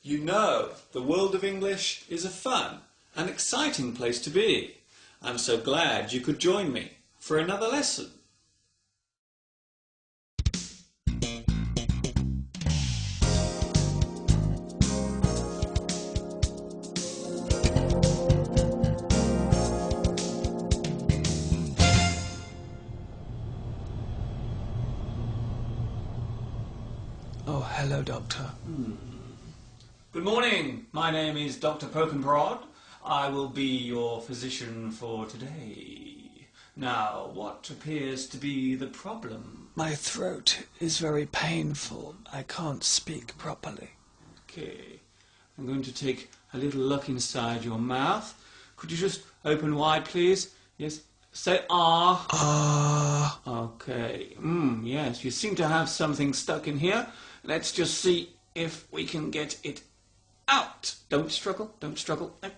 You know, the world of English is a fun and exciting place to be. I'm so glad you could join me for another lesson. Oh, hello, Doctor. Good morning. My name is Dr. Pokenprod. I will be your physician for today. Now, what appears to be the problem? My throat is very painful. I can't speak properly. Okay. I'm going to take a little look inside your mouth. Could you just open wide, please? Yes. Say ah. Ah. Okay. Yes, you seem to have something stuck in here. Let's just see if we can get it out. Don't struggle. Don't struggle. I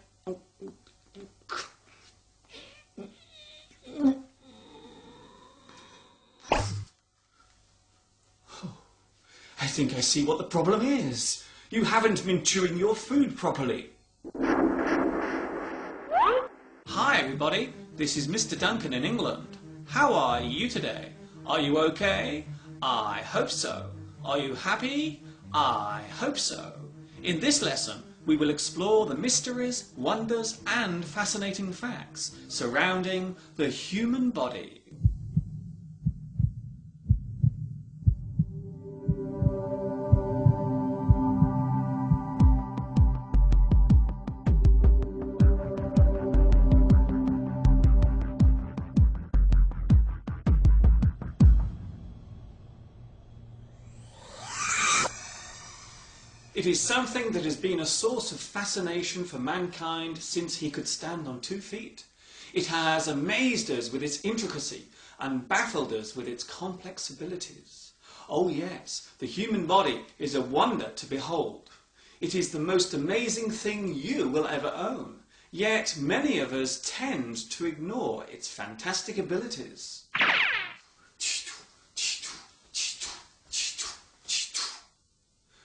think I see what the problem is. You haven't been chewing your food properly. Hi everybody, this is Mr. Duncan in England. How are you today? Are you okay? I hope so. Are you happy? I hope so. In this lesson, we will explore the mysteries, wonders and fascinating facts surrounding the human body. It is something that has been a source of fascination for mankind since he could stand on 2 feet. It has amazed us with its intricacy and baffled us with its complex abilities. Oh yes, the human body is a wonder to behold. It is the most amazing thing you will ever own, yet many of us tend to ignore its fantastic abilities.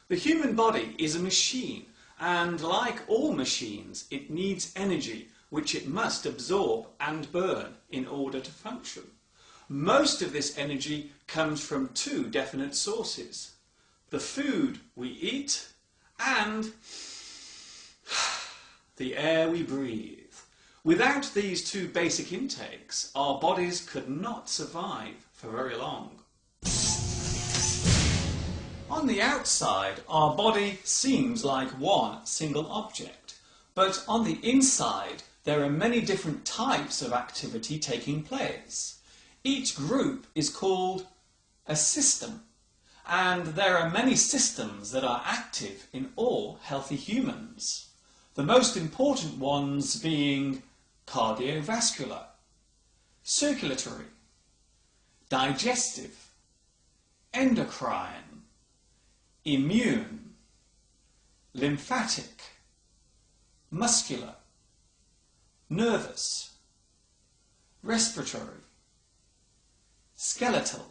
The human body is a machine, and like all machines, it needs energy, which it must absorb and burn in order to function. Most of this energy comes from 2 definite sources: the food we eat and the air we breathe. Without these 2 basic intakes, our bodies could not survive for very long. On the outside, our body seems like one single object, but on the inside, there are many different types of activity taking place. Each group is called a system, and there are many systems that are active in all healthy humans. The most important ones being cardiovascular, circulatory, digestive, endocrine, immune, lymphatic, muscular, nervous, respiratory, skeletal,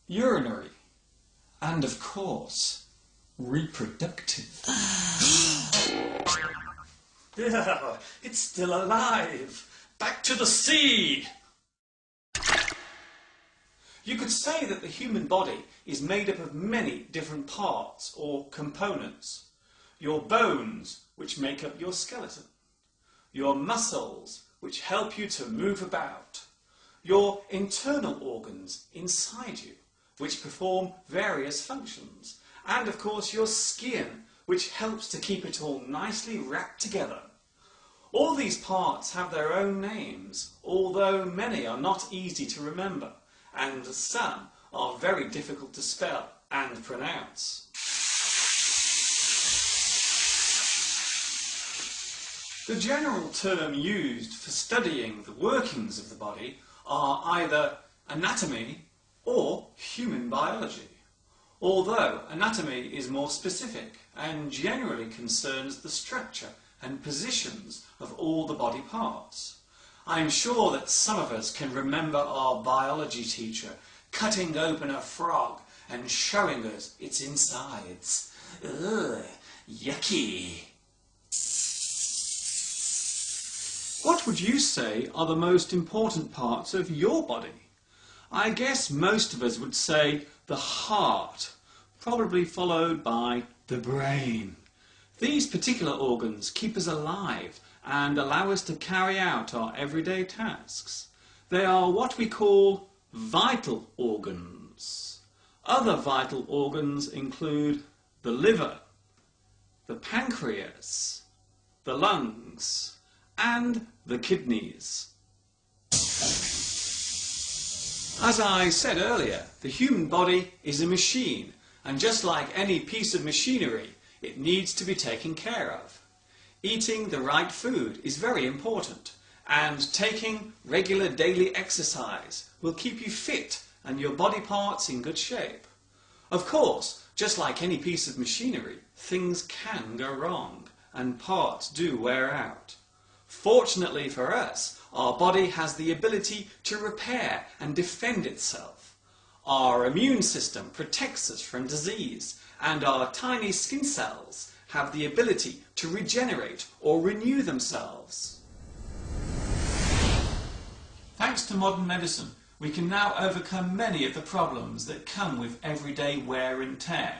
urinary, and of course, reproductive. Yeah, it's still alive. Back to the sea. You could say that the human body is made up of many different parts or components. Your bones, which make up your skeleton. Your muscles, which help you to move about. Your internal organs inside you, which perform various functions. And of course your skin, which helps to keep it all nicely wrapped together. All these parts have their own names, although many are not easy to remember, and some are very difficult to spell and pronounce. The general term used for studying the workings of the body are either anatomy or human biology, although anatomy is more specific and generally concerns the structure and positions of all the body parts. I'm sure that some of us can remember our biology teacher cutting open a frog and showing us its insides. Ugh, yucky. What would you say are the most important parts of your body? I guess most of us would say the heart, probably followed by the brain. These particular organs keep us alive and allow us to carry out our everyday tasks. They are what we call vital organs. Other vital organs include the liver, the pancreas, the lungs, and the kidneys. As I said earlier, the human body is a machine, and just like any piece of machinery, it needs to be taken care of. Eating the right food is very important, and taking regular daily exercise will keep you fit and your body parts in good shape. Of course, just like any piece of machinery, things can go wrong, and parts do wear out. Fortunately for us, our body has the ability to repair and defend itself. Our immune system protects us from disease, and our tiny skin cells have the ability to regenerate or renew themselves. Thanks to modern medicine, we can now overcome many of the problems that come with everyday wear and tear.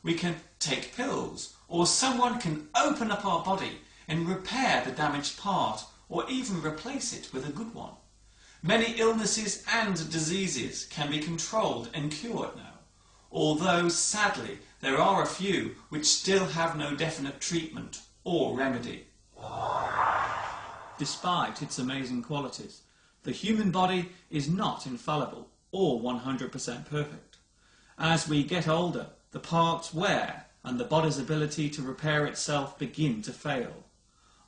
We can take pills, or someone can open up our body and repair the damaged part, or even replace it with a good one. Many illnesses and diseases can be controlled and cured now, although sadly there are a few which still have no definite treatment or remedy. Despite its amazing qualities, the human body is not infallible or 100% perfect. As we get older, the parts wear and the body's ability to repair itself begin to fail.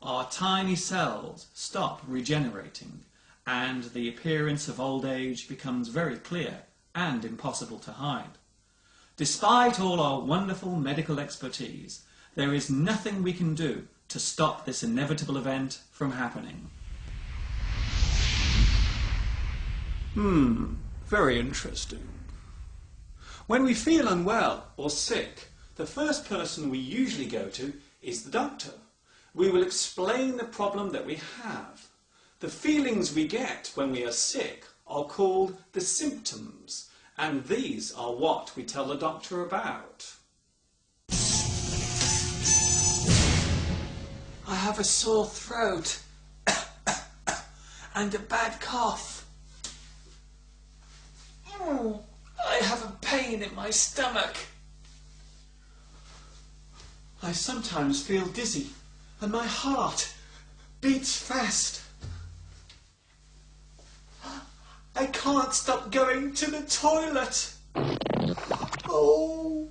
Our tiny cells stop regenerating, and the appearance of old age becomes very clear and impossible to hide. Despite all our wonderful medical expertise, there is nothing we can do to stop this inevitable event from happening. Very interesting. When we feel unwell or sick, the first person we usually go to is the doctor. We will explain the problem that we have. The feelings we get when we are sick are called the symptoms, and these are what we tell the doctor about. I have a sore throat and a bad cough. I have a pain in my stomach. I sometimes feel dizzy and my heart beats fast. I can't stop going to the toilet. Oh.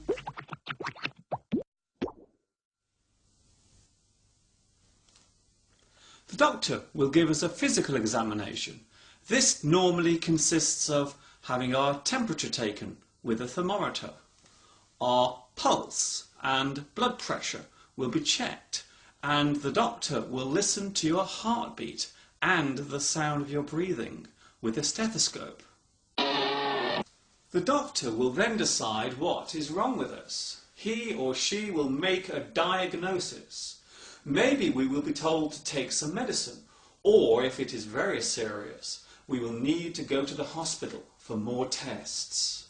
The doctor will give us a physical examination. This normally consists of having our temperature taken with a thermometer. Our pulse and blood pressure will be checked, and the doctor will listen to your heartbeat and the sound of your breathing with a stethoscope. The doctor will then decide what is wrong with us. He or she will make a diagnosis. Maybe we will be told to take some medicine, or if it is very serious, we will need to go to the hospital for more tests.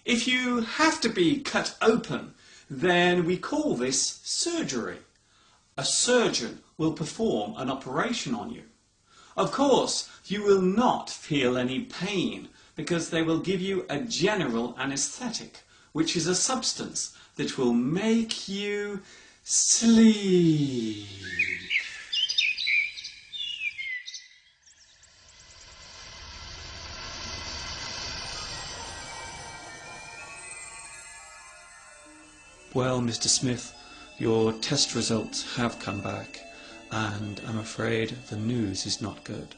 If you have to be cut open, then we call this surgery. A surgeon will perform an operation on you. Of course, you will not feel any pain because they will give you a general anaesthetic, which is a substance that will make you sleep. Well, Mr. Smith, your test results have come back, and I'm afraid the news is not good.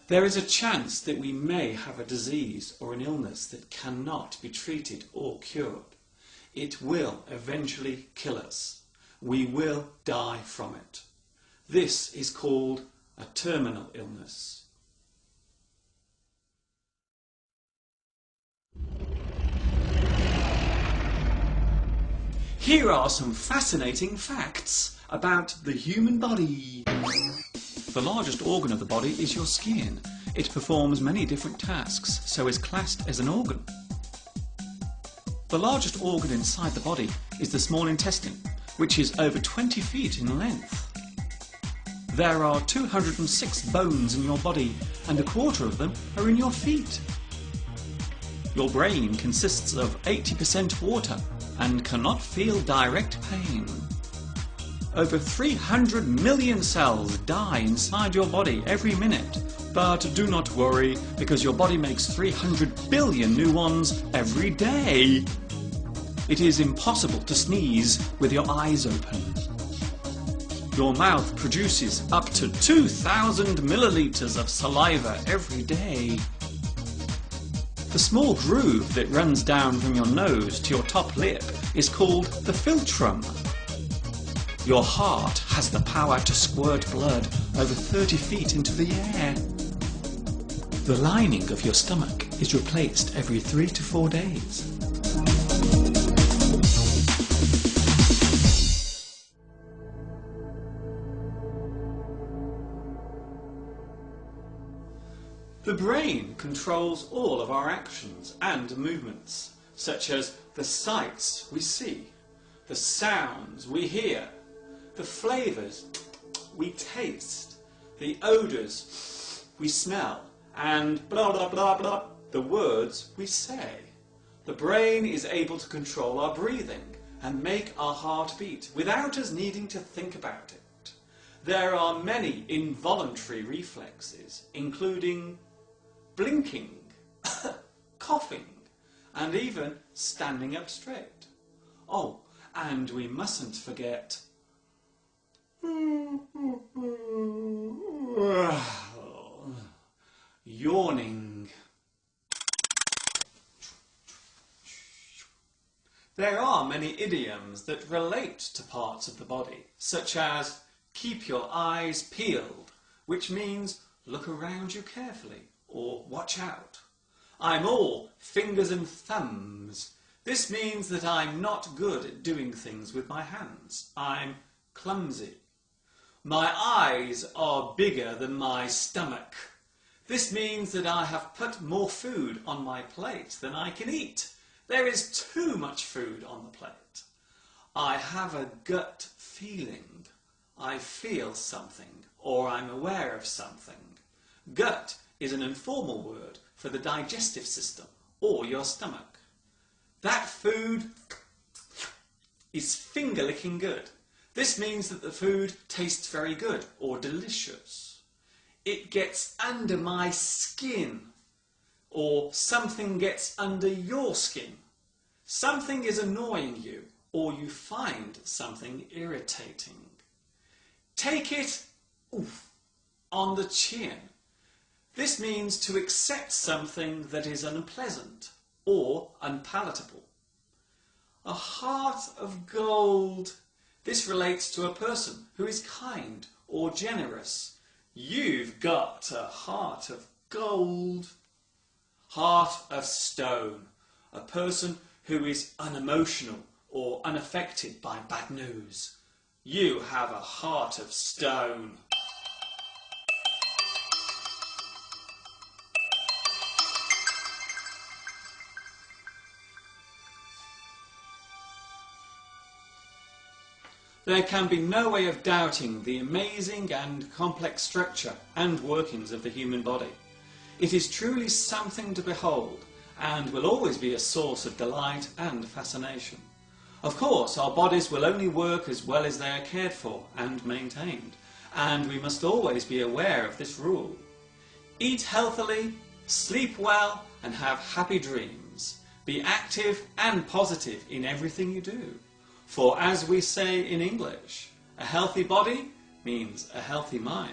There is a chance that we may have a disease or an illness that cannot be treated or cured. It will eventually kill us. We will die from it. This is called a terminal illness. Here are some fascinating facts about the human body. The largest organ of the body is your skin. It performs many different tasks, so is classed as an organ. The largest organ inside the body is the small intestine, which is over 20 feet in length. There are 206 bones in your body, and a quarter of them are in your feet. Your brain consists of 80% water and cannot feel direct pain. Over 300 million cells die inside your body every minute, but do not worry, because your body makes 300 billion new ones every day. It is impossible to sneeze with your eyes open. Your mouth produces up to 2,000 milliliters of saliva every day. The small groove that runs down from your nose to your top lip is called the philtrum. Your heart has the power to squirt blood over 30 feet into the air. The lining of your stomach is replaced every 3 to 4 days. The brain controls all of our actions and movements, such as the sights we see, the sounds we hear, the flavours we taste, the odours we smell, and blah blah blah blah, the words we say. The brain is able to control our breathing and make our heart beat without us needing to think about it. There are many involuntary reflexes, including blinking, coughing, and even standing up straight. Oh, and we mustn't forget yawning. There are many idioms that relate to parts of the body, such as keep your eyes peeled, which means look around you carefully, or watch out. I'm all fingers and thumbs. This means that I'm not good at doing things with my hands. I'm clumsy. My eyes are bigger than my stomach. This means that I have put more food on my plate than I can eat. There is too much food on the plate. I have a gut feeling. I feel something, or I'm aware of something. Gut is an informal word for the digestive system, or your stomach. That food is finger-licking good. This means that the food tastes very good, or delicious. It gets under my skin, or something gets under your skin. Something is annoying you, or you find something irritating. Take it on the chin. This means to accept something that is unpleasant or unpalatable. A heart of gold. This relates to a person who is kind or generous. You've got a heart of gold. Heart of stone. A person who is unemotional or unaffected by bad news. You have a heart of stone. There can be no way of doubting the amazing and complex structure and workings of the human body. It is truly something to behold, and will always be a source of delight and fascination. Of course, our bodies will only work as well as they are cared for and maintained, and we must always be aware of this rule. Eat healthily, sleep well, and have happy dreams. Be active and positive in everything you do. For as we say in English, a healthy body means a healthy mind.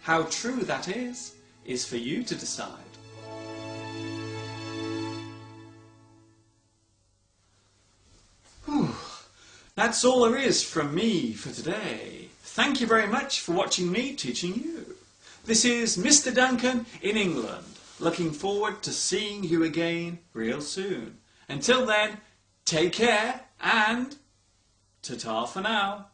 How true that is for you to decide. That's all there is from me for today. Thank you very much for watching me teaching you. This is Mr. Duncan in England. Looking forward to seeing you again real soon. Until then, take care and Ta-ta for now.